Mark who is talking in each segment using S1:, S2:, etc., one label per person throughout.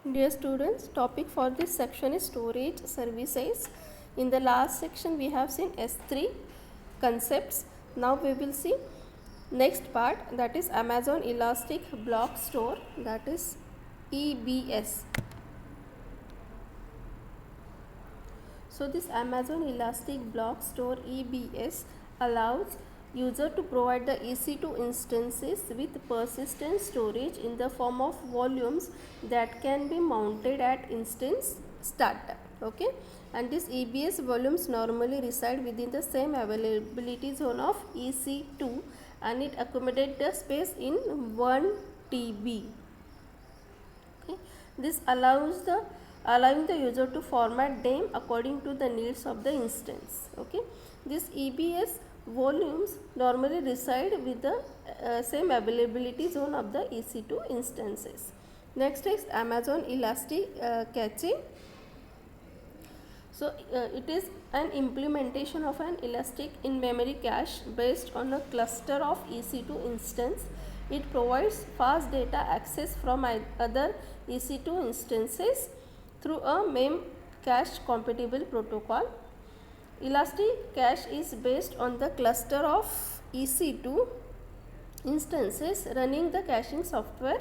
S1: Dear students, topic for this section is storage services. In the last section we have seen S3 concepts. Now we will see next part, that is Amazon Elastic Block Store, that is EBS. So this Amazon Elastic Block Store EBS allows user to provide the EC2 instances with persistent storage in the form of volumes that can be mounted at instance startup. Okay, and these EBS volumes normally reside within the same availability zone of EC2 and it accommodates the space in 1 TB. Okay, this allowing the user to format them according to the needs of the instance. Okay, this EBS volumes normally reside with the same availability zone of the EC2 instances. Next is Amazon Elastic Cache. So it is an implementation of an elastic in-memory cache based on a cluster of EC2 instance. It provides fast data access from other EC2 instances through a Memcache compatible protocol. Elastic Cache is based on the cluster of EC2 instances running the caching software,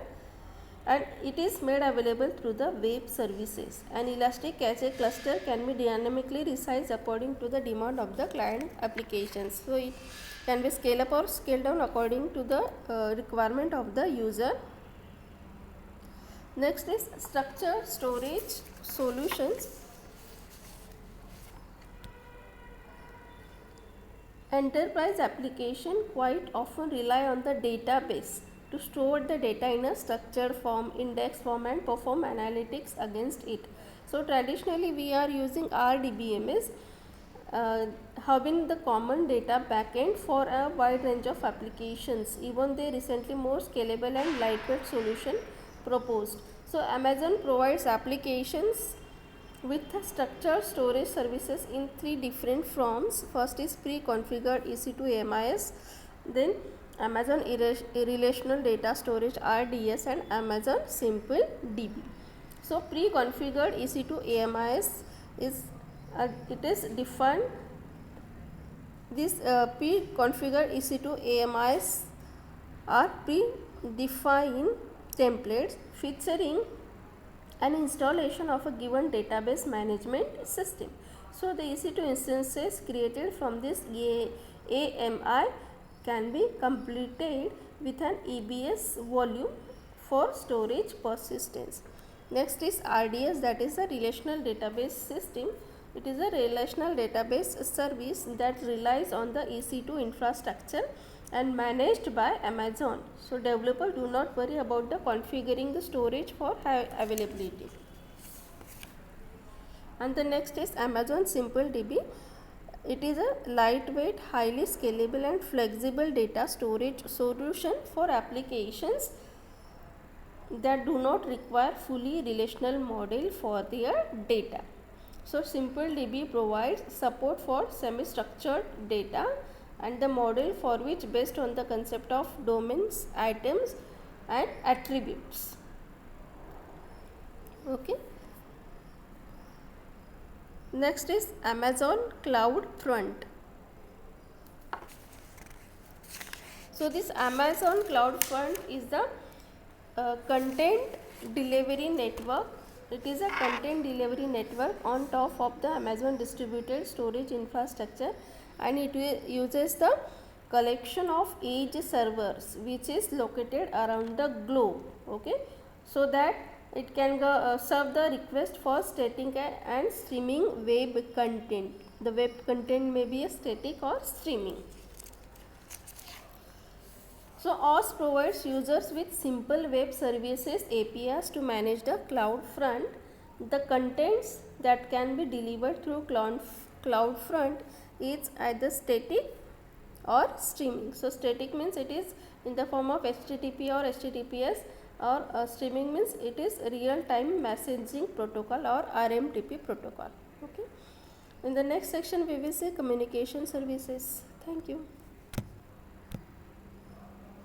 S1: and it is made available through the web services. An Elastic Cache cluster can be dynamically resized according to the demand of the client applications. So it can be scale up or scale down according to the requirement of the user. Next is structured storage solutions. Enterprise application quite often rely on the database to store the data in a structured form, index form, and perform analytics against it. So traditionally we are using RDBMS, having the common data backend for a wide range of applications. Even they recently more scalable and lightweight solution proposed. So Amazon provides applications with structured storage services in 3 different forms. First is pre-configured EC2 AMIS, then Amazon Relational Data Storage RDS, and Amazon Simple DB. So pre-configured EC2 AMIS is it is defined. This pre-configured EC2 AMIS are pre-defined templates featuring an installation of a given database management system. So the EC2 instances created from this AMI can be completed with an EBS volume for storage persistence. Next is RDS, that is a relational database system. It is a relational database service that relies on the EC2 infrastructure and managed by Amazon. So developers do not worry about the configuring the storage for high availability. And the next is Amazon Simple DB. It is a lightweight, highly scalable and flexible data storage solution for applications that do not require fully relational model for their data. So Simple DB provides support for semi-structured data and the model for which based on the concept of domains, items and attributes. Okay. Next is Amazon CloudFront. So this Amazon CloudFront is the content delivery network. It is a content delivery network on top of the Amazon distributed storage infrastructure, and it uses the collection of edge servers which is located around the globe. Okay, so that it can serve the request for static and streaming web content. The web content may be a static or streaming. So OS provides users with simple web services APIs to manage the CloudFront. The contents that can be delivered through CloudFront is either static or streaming. So static means it is in the form of HTTP or HTTPS, or streaming means it is real-time messaging protocol or RMTP protocol. Okay. In the next section we will see communication services. Thank you.